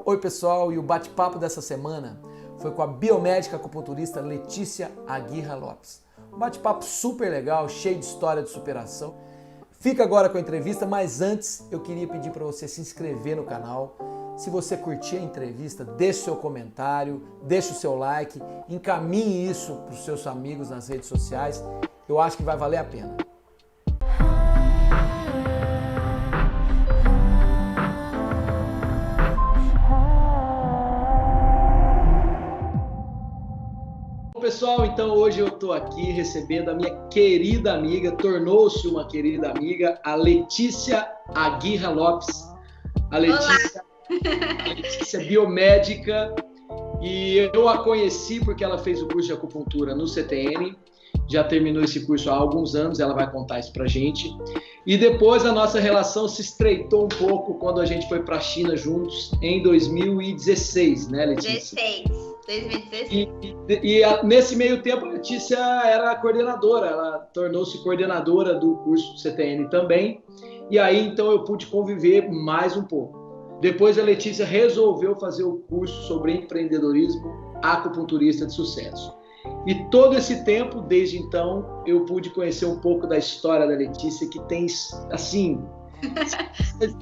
Oi pessoal, e o bate-papo dessa semana foi com a biomédica acupunturista Letícia Aguirra Lopes. Um bate-papo super legal, cheio de história de superação. Fica agora com a entrevista, mas antes eu queria pedir para você se inscrever no canal. Se você curtir a entrevista, deixe o seu comentário, deixe o seu like, encaminhe isso para os seus amigos nas redes sociais. Eu acho que vai valer a pena. Pessoal, então hoje eu estou aqui recebendo a minha querida amiga, tornou-se uma querida amiga, a Letícia Aguirra Lopes. A Letícia é biomédica e eu a conheci porque ela fez o curso de acupuntura no CTN, já terminou esse curso há alguns anos, ela vai contar isso pra gente. E depois a nossa relação se estreitou um pouco quando a gente foi para a China juntos em 2016, né, Letícia? 2016. Nesse meio tempo a Letícia era coordenadora, ela tornou-se coordenadora do curso do CTN também, e aí então eu pude conviver mais um pouco. Depois a Letícia resolveu fazer o curso sobre empreendedorismo acupunturista de sucesso. E todo esse tempo, desde então, eu pude conhecer um pouco da história da Letícia, que tem, assim,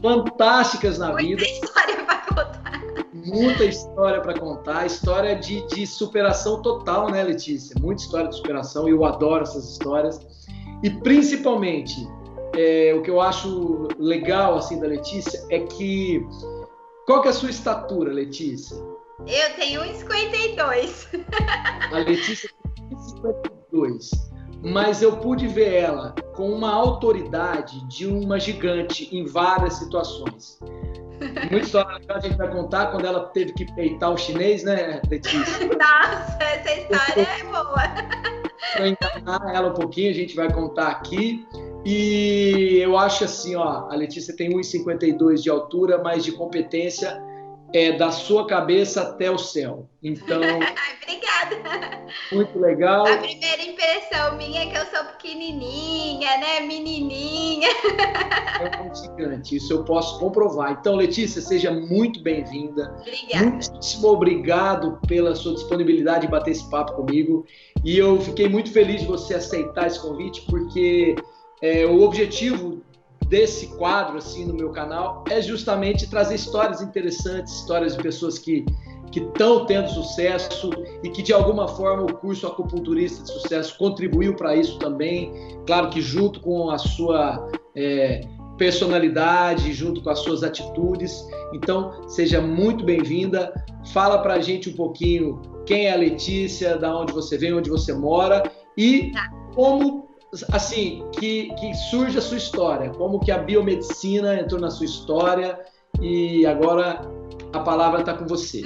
fantásticas na vida. Muita história para contar. Muita história para contar, história de superação total, né, Letícia? Muita história de superação e eu adoro essas histórias. E principalmente, o que eu acho legal assim da Letícia é que... Qual que é a sua estatura, Letícia? Eu tenho 1,52. A Letícia tem 1,52. Mas eu pude ver ela com uma autoridade de uma gigante em várias situações. Muita história legal a gente vai contar quando ela teve que peitar o chinês, né, Letícia? Nossa, essa história é boa. Para enganar ela um pouquinho, a gente vai contar aqui. E eu acho assim, ó, a Letícia tem 1,52 de altura, mas de competência da sua cabeça até o céu. Então, obrigada. Muito legal. A primeira impressão minha é que eu sou pequenininha, né, menininha. É um gigante, isso eu posso comprovar. Então, Letícia, seja muito bem-vinda. Obrigada. Muitíssimo obrigado pela sua disponibilidade de bater esse papo comigo. E eu fiquei muito feliz de você aceitar esse convite, porque o objetivo desse quadro assim no meu canal é justamente trazer histórias interessantes, histórias de pessoas que estão tendo sucesso e que de alguma forma o curso acupunturista de sucesso contribuiu para isso também, claro que junto com a sua personalidade, junto com as suas atitudes. Então seja muito bem-vinda, fala para a gente um pouquinho quem é a Letícia, da onde você vem, onde você mora e como assim, que surge a sua história, como que a biomedicina entrou na sua história e agora a palavra está com você.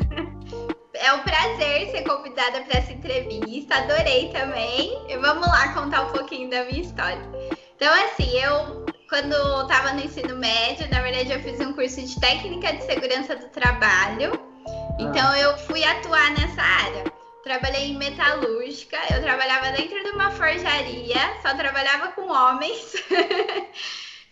É um prazer ser convidada para essa entrevista, adorei também. E vamos lá contar um pouquinho da minha história. Então, assim, eu, quando estava no ensino médio, na verdade eu fiz um curso de técnica de segurança do trabalho, então eu fui atuar nessa área. Trabalhei em metalúrgica, eu trabalhava dentro de uma forjaria, só trabalhava com homens.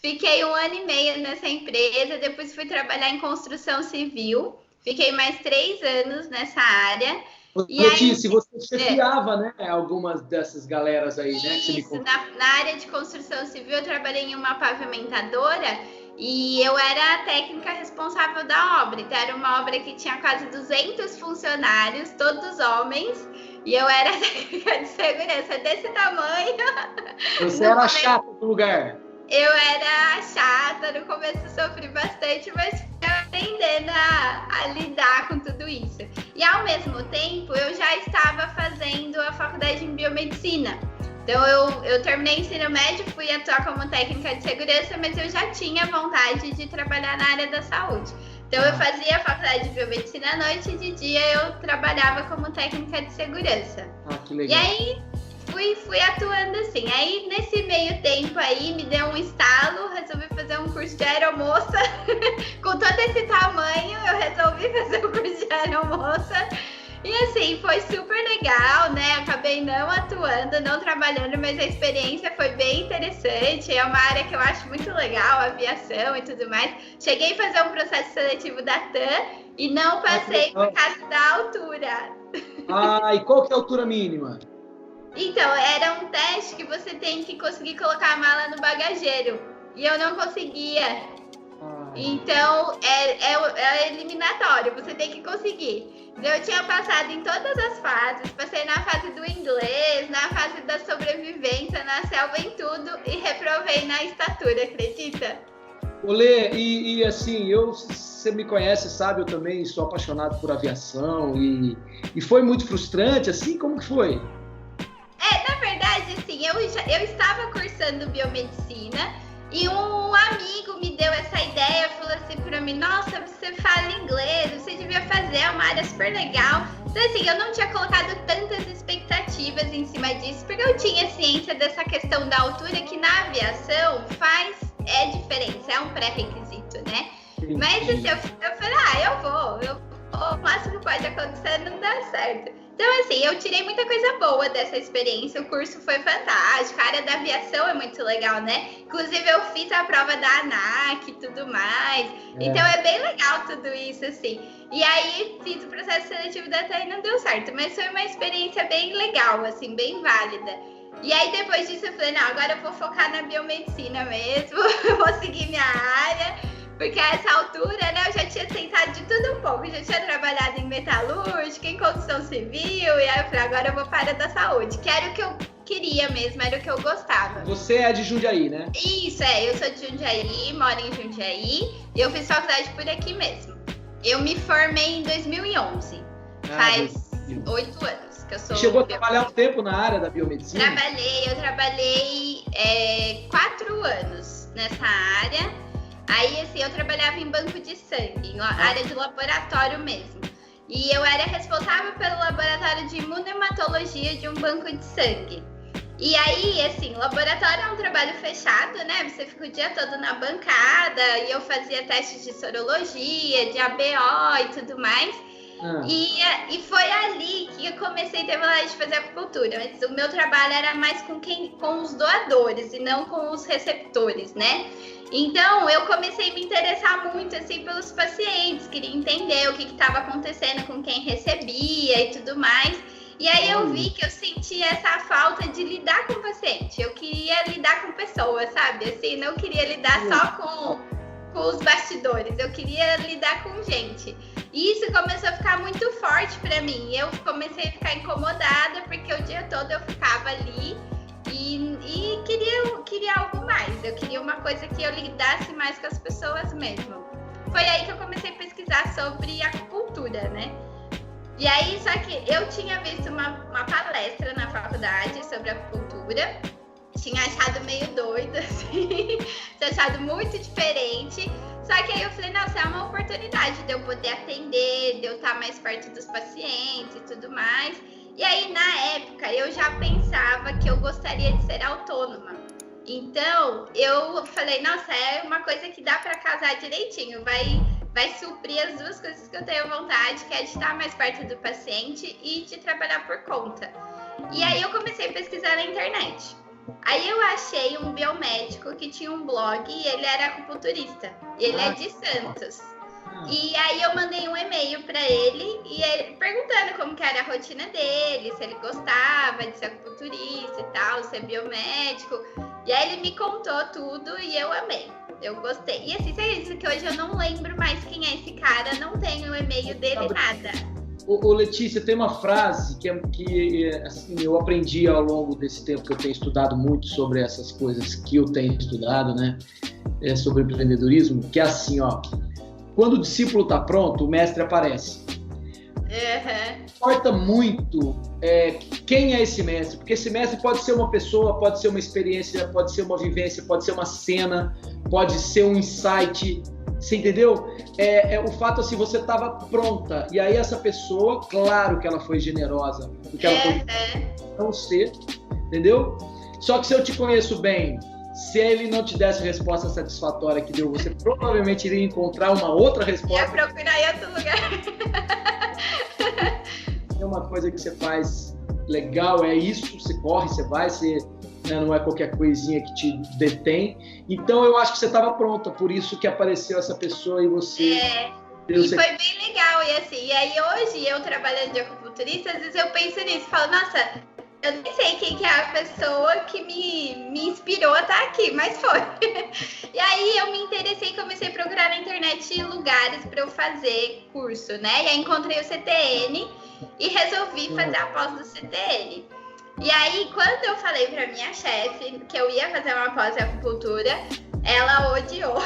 Fiquei 1 ano e meio nessa empresa, depois fui trabalhar em construção civil. Fiquei mais 3 anos nessa área. Letícia, você chefiava, né, algumas dessas galeras aí, né? Isso, na área de construção civil eu trabalhei em uma pavimentadora. E eu era a técnica responsável da obra. Então, era uma obra que tinha quase 200 funcionários, todos homens. E eu era a técnica de segurança desse tamanho. Você era a chata do lugar. Eu era a chata. No começo sofri bastante, mas fui aprendendo a lidar com tudo isso. E, ao mesmo tempo, eu já estava fazendo a faculdade em biomedicina. Então, eu terminei o ensino médio, fui atuar como técnica de segurança, mas eu já tinha vontade de trabalhar na área da saúde. Então, eu fazia a faculdade de biomedicina à noite e de dia eu trabalhava como técnica de segurança. Que legal. E aí, fui atuando assim. Aí, nesse meio tempo aí, me deu um estalo, resolvi fazer um curso de aeromoça. Com todo esse tamanho, eu resolvi fazer o curso de aeromoça. E assim, foi super legal, né? Acabei não atuando, não trabalhando, mas a experiência foi bem interessante. É uma área que eu acho muito legal, aviação e tudo mais. Cheguei a fazer um processo seletivo da TAM e não passei por causa da altura. Ah, e qual que é a altura mínima? Então, era um teste que você tem que conseguir colocar a mala no bagageiro. E eu não conseguia. Então, é eliminatório, você tem que conseguir. Eu tinha passado em todas as fases, passei na fase do inglês, na fase da sobrevivência, na selva, em tudo, e reprovei na estatura, acredita? Olê, e assim, você me conhece, sabe, eu também sou apaixonado por aviação, e foi muito frustrante, assim, como que foi? Na verdade, assim, eu estava cursando biomedicina, e um amigo me deu essa ideia, falou assim pra mim, nossa, você fala inglês, você devia fazer, é uma área super legal. Então assim, eu não tinha colocado tantas expectativas em cima disso, porque eu tinha ciência dessa questão da altura, que na aviação é diferença, é um pré-requisito, né? Sim. Mas assim, eu falei, eu vou, o máximo que pode acontecer não dá certo. Então, assim, eu tirei muita coisa boa dessa experiência, o curso foi fantástico, a área da aviação é muito legal, né? Inclusive, eu fiz a prova da ANAC e tudo mais, então é bem legal tudo isso, assim. E aí, fiz o processo seletivo da TAM e não deu certo, mas foi uma experiência bem legal, assim, bem válida. E aí, depois disso, eu falei, não, agora eu vou focar na biomedicina mesmo, vou seguir minha área. Porque a essa altura, né, eu já tinha tentado de tudo um pouco. Já tinha trabalhado em metalúrgica, em construção civil. E aí eu falei, agora eu vou para a área da saúde. Que era o que eu queria mesmo, era o que eu gostava. Você é de Jundiaí, né? Isso, eu sou de Jundiaí, moro em Jundiaí. E eu fiz faculdade por aqui mesmo. Eu me formei em 2011. Faz 8 anos que eu sou... Chegou a trabalhar um tempo na área da biomedicina? Eu trabalhei 4 anos nessa área. Aí, assim, eu trabalhava em banco de sangue, em área de laboratório mesmo. E eu era responsável pelo laboratório de imunohematologia de um banco de sangue. E aí, assim, laboratório é um trabalho fechado, né? Você fica o dia todo na bancada, e eu fazia testes de sorologia, de ABO e tudo mais. E foi ali que eu comecei a ter vontade de fazer acupuntura. Mas o meu trabalho era mais com os doadores e não com os receptores, né? Então, eu comecei a me interessar muito, assim, pelos pacientes. Queria entender o que estava acontecendo com quem recebia e tudo mais. E aí eu vi que eu sentia essa falta de lidar com o paciente. Eu queria lidar com pessoas, sabe? Assim, não queria lidar só com os bastidores. Eu queria lidar com gente. E isso começou a ficar muito forte para mim. Eu comecei a ficar incomodada, porque o dia todo eu ficava ali e queria algo mais. Eu queria uma coisa que eu lidasse mais com as pessoas mesmo. Foi aí que eu comecei a pesquisar sobre acupuntura, né? E aí, só que eu tinha visto uma palestra na faculdade sobre acupuntura. Tinha achado meio doida, assim. Tinha achado muito diferente. Só que aí eu falei, nossa, é uma oportunidade de eu poder atender, de eu estar mais perto dos pacientes e tudo mais. E aí, na época, eu já pensava que eu gostaria de ser autônoma. Então, eu falei, nossa, é uma coisa que dá para casar direitinho. Vai suprir as duas coisas que eu tenho vontade, que é de estar mais perto do paciente e de trabalhar por conta. E aí, eu comecei a pesquisar na internet. Aí eu achei um biomédico que tinha um blog e ele era acupunturista. E ele é de Santos. E aí eu mandei um e-mail para ele perguntando como que era a rotina dele, se ele gostava de ser acupunturista e tal, ser biomédico. E aí ele me contou tudo e eu amei. Eu gostei. E assim, você acredita que hoje eu não lembro mais quem é esse cara, não tenho o e-mail dele, nada. Ô Letícia, tem uma frase que assim, eu aprendi ao longo desse tempo que eu tenho estudado muito sobre essas coisas que eu tenho estudado, né? Sobre empreendedorismo, que é assim, ó. Quando o discípulo está pronto, o mestre aparece. Importa muito quem é esse mestre, porque esse mestre pode ser uma pessoa, pode ser uma experiência, pode ser uma vivência, pode ser uma cena, pode ser um insight. Você entendeu? O fato assim, você estava pronta. E aí essa pessoa, claro que ela foi generosa, porque ela foi não ser, entendeu? Só que se eu te conheço bem, se ele não te desse a resposta satisfatória que deu, você provavelmente iria encontrar uma outra resposta. Ia procurar em outro lugar. uma coisa que você faz legal, é isso, você corre, você vai, você, né, não é qualquer coisinha que te detém. Então eu acho que você estava pronta, por isso que apareceu essa pessoa e você... E foi bem legal, e assim, e aí hoje eu trabalhando de acupunturista, às vezes eu penso nisso, falo, nossa, eu nem sei quem que é a pessoa que me inspirou a estar aqui, mas foi. E aí eu me interessei, comecei a procurar na internet lugares para eu fazer curso, né? E aí encontrei o CTN e resolvi fazer a pós do CTN. E aí, quando eu falei para minha chefe que eu ia fazer uma pós em acupuntura, ela odiou.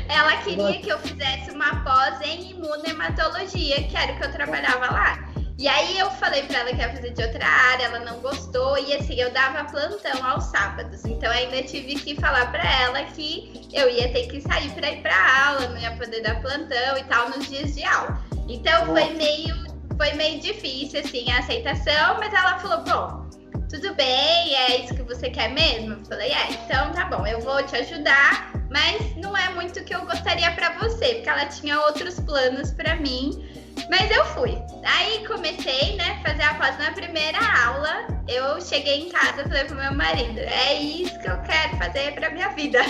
Ela queria que eu fizesse uma pós em imunematologia, que era o que eu trabalhava lá. E aí eu falei pra ela que ia fazer de outra área, ela não gostou, e assim, eu dava plantão aos sábados, então ainda tive que falar pra ela que eu ia ter que sair pra ir pra aula, não ia poder dar plantão e tal nos dias de aula. Então foi meio difícil, assim, a aceitação, mas ela falou, bom, tudo bem, é isso que você quer mesmo? Eu falei, então tá bom, eu vou te ajudar, mas não é muito o que eu gostaria pra você, porque ela tinha outros planos pra mim. Mas eu fui. Aí comecei, né, fazer a pós na primeira aula. Eu cheguei em casa e falei pro meu marido, é isso que eu quero fazer pra minha vida.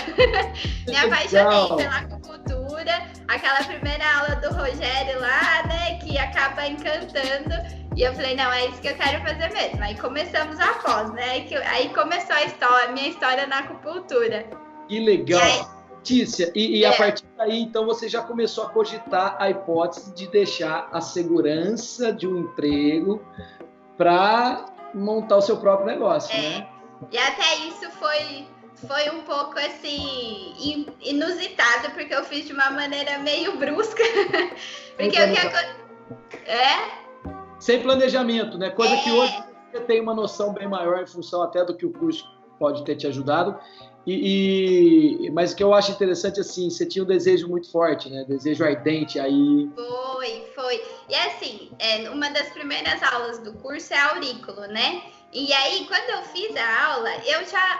Me apaixonei pela acupuntura. Aquela primeira aula do Rogério lá, né, que acaba encantando. E eu falei, não, é isso que eu quero fazer mesmo. Aí começamos a pós, né? Aí começou a minha história na acupuntura. Que legal! Tícia, e a partir daí, então, você já começou a cogitar a hipótese de deixar a segurança de um emprego para montar o seu próprio negócio, né? E até isso foi um pouco, assim, inusitado, porque eu fiz de uma maneira meio brusca. Porque sem planejamento, né? Coisa que hoje você tem uma noção bem maior em função até do que o curso pode ter te ajudado. Mas o que eu acho interessante, assim, você tinha um desejo muito forte, né? Desejo ardente, aí... Foi. E assim, uma das primeiras aulas do curso é aurículo, né? E aí, quando eu fiz a aula,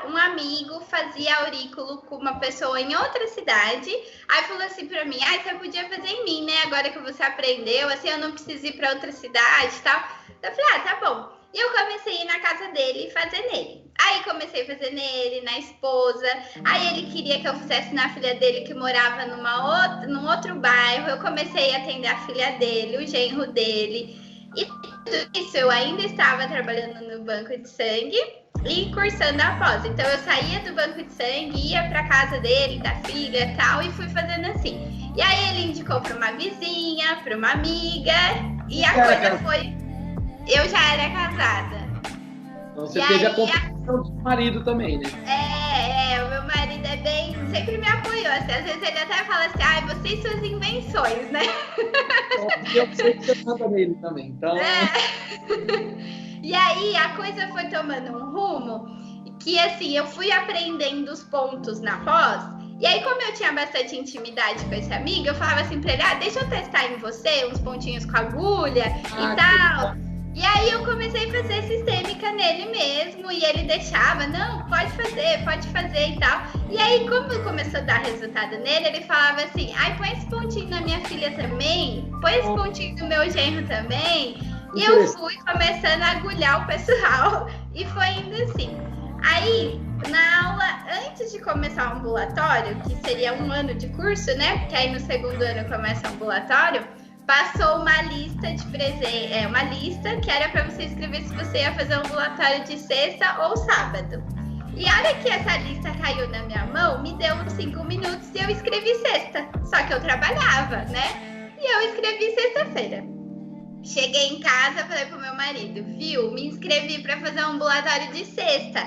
um amigo fazia aurículo com uma pessoa em outra cidade, aí falou assim pra mim, você podia fazer em mim, né? Agora que você aprendeu, assim, eu não preciso ir pra outra cidade e tal. Eu falei, tá bom. E eu comecei a ir na casa dele e fazer nele. Aí comecei a fazer nele, na esposa. Aí ele queria que eu fizesse na filha dele, que morava num outro bairro. Eu comecei a atender a filha dele, o genro dele. E tudo isso eu ainda estava trabalhando no banco de sangue e cursando a pós. Então eu saía do banco de sangue, ia para casa dele, da filha e tal, e fui fazendo assim. E aí ele indicou para uma vizinha, para uma amiga, e a coisa foi... Eu já era casada. Então você teve a compreensão do marido também, né? O meu marido sempre me apoiou. Assim, às vezes ele até fala assim, você e suas invenções, né? Eu sei que você manda nele também, então... E aí a coisa foi tomando um rumo que, assim, eu fui aprendendo os pontos na pós. E aí, como eu tinha bastante intimidade com esse amigo, eu falava assim pra ele, deixa eu testar em você uns pontinhos com agulha e tal. E aí eu comecei a fazer sistêmica nele mesmo, e ele deixava, não, pode fazer e tal. E aí, como começou a dar resultado nele, ele falava assim, põe esse pontinho na minha filha também, põe esse pontinho no meu genro também. E eu fui começando a agulhar o pessoal, e foi indo assim. Aí, na aula, antes de começar o ambulatório, que seria 1 ano de curso, né, porque aí no segundo ano começa o ambulatório, passou uma lista de presente, uma lista que era para você escrever se você ia fazer um ambulatório de sexta ou sábado. E a hora que essa lista caiu na minha mão, me deu uns 5 minutos e eu escrevi sexta. Só que eu trabalhava, né? E eu escrevi sexta-feira. Cheguei em casa, falei pro meu marido, viu? Me inscrevi para fazer um ambulatório de sexta.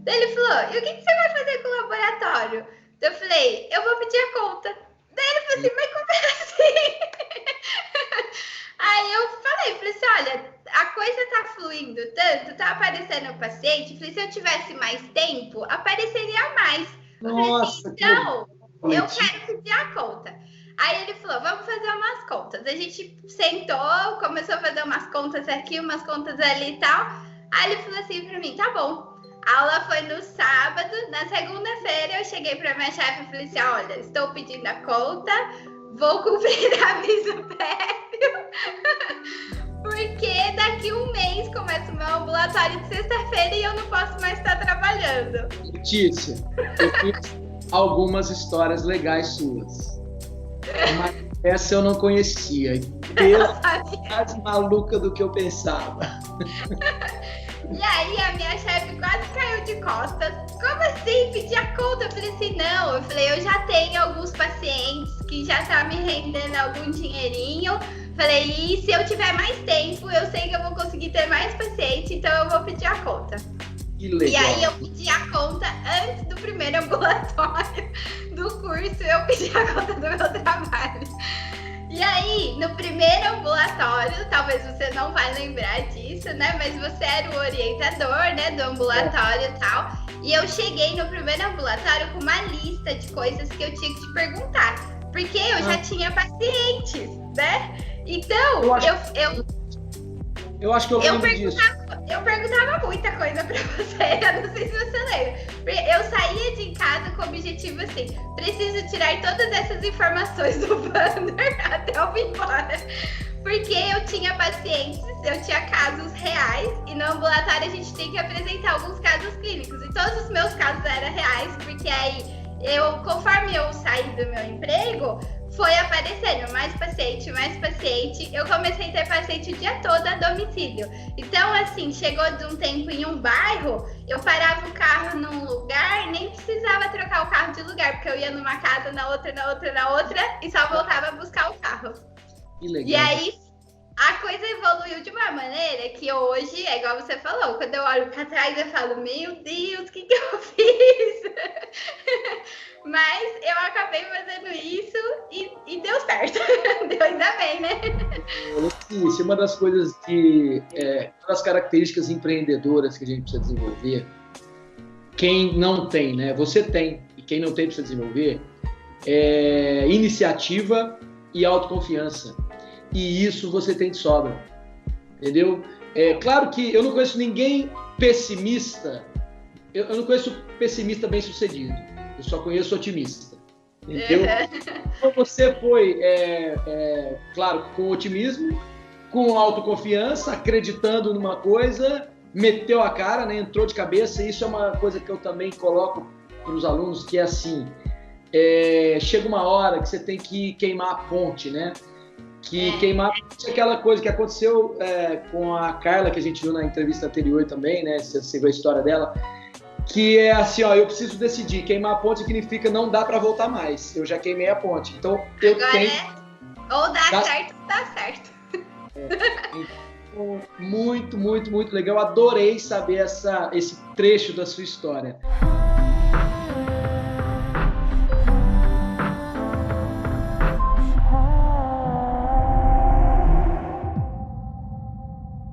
Daí ele falou, e o que você vai fazer com o laboratório? Então eu falei, eu vou pedir a conta. Daí ele falou assim, mas como é assim? Aí eu falei assim, olha, a coisa tá fluindo tanto, tá aparecendo o paciente. Eu falei, se eu tivesse mais tempo, apareceria mais. Eu falei assim, então, eu quero pedir a conta. Aí ele falou, vamos fazer umas contas. A gente sentou, começou a fazer umas contas aqui, umas contas ali e tal. Aí ele falou assim pra mim, tá bom. A aula foi no sábado, na segunda-feira eu cheguei pra minha chefe e falei assim, olha, estou pedindo a conta, vou cumprir aviso prévio, porque aniversário de sexta-feira e eu não posso mais estar trabalhando. Letícia, eu fiz algumas histórias legais suas. Mas essa eu não conhecia. Deus, mais maluca do que eu pensava. E aí a minha chefe quase caiu de costas. Como assim? Pedir a conta? Eu falei assim, não. Eu falei, eu já tenho alguns pacientes que já tá me rendendo algum dinheirinho. Falei, e se eu tiver mais tempo, eu sei que eu vou conseguir ter mais pacientes, então eu vou pedir a conta. Que legal. E aí eu pedi a conta antes do primeiro ambulatório do curso, eu pedi a conta do meu trabalho. E aí, no primeiro ambulatório, talvez você não vai lembrar disso, né? Mas você era o orientador, né, do ambulatório e tal. E eu cheguei no primeiro ambulatório com uma lista de coisas que eu tinha que te perguntar. Porque eu já tinha pacientes, né? Então, eu acho que eu lembro disso. Eu perguntava muita coisa pra você, eu não sei se você lembra. Eu saía de casa com o objetivo assim, preciso tirar todas essas informações do Wander até eu vir embora. Porque eu tinha pacientes, eu tinha casos reais, e no ambulatório a gente tem que apresentar alguns casos clínicos. E todos os meus casos eram reais, porque aí, conforme eu saí do meu emprego, foi aparecendo mais paciente. Eu comecei a ter paciente o dia todo a domicílio. Então, assim, chegou de um tempo em um bairro, eu parava o carro num lugar, nem precisava trocar o carro de lugar, porque eu ia numa casa, na outra, e só voltava a buscar o carro. Que legal. E aí, a coisa evoluiu de uma maneira que hoje, é igual você falou, quando eu olho pra trás, eu falo, meu Deus, o que eu fiz? Mas eu acabei fazendo isso e deu certo. Deu ainda bem, né? Letícia, uma das coisas que... uma das características empreendedoras que a gente precisa desenvolver, quem não tem, né? Você tem, e quem não tem precisa desenvolver, é iniciativa e autoconfiança. E isso você tem de sobra. Entendeu? Claro que eu não conheço ninguém pessimista. Eu não conheço pessimista bem-sucedido. Eu só conheço otimista. Entendeu? Então você foi, claro, com otimismo, com autoconfiança, acreditando numa coisa, meteu a cara, né, entrou de cabeça. Isso é uma coisa que eu também coloco para os alunos, que é assim, chega uma hora que você tem que queimar a ponte, né? Queimar a ponte é aquela coisa que aconteceu com a Carla, que a gente viu na entrevista anterior também, né? Você viu a história dela. Que é assim, ó, eu preciso decidir. Queimar a ponte significa não dá para voltar mais. Eu já queimei a ponte. Então, eu agora tenho... ou dá certo ou dá certo. Muito, muito, muito legal. Adorei saber esse trecho da sua história.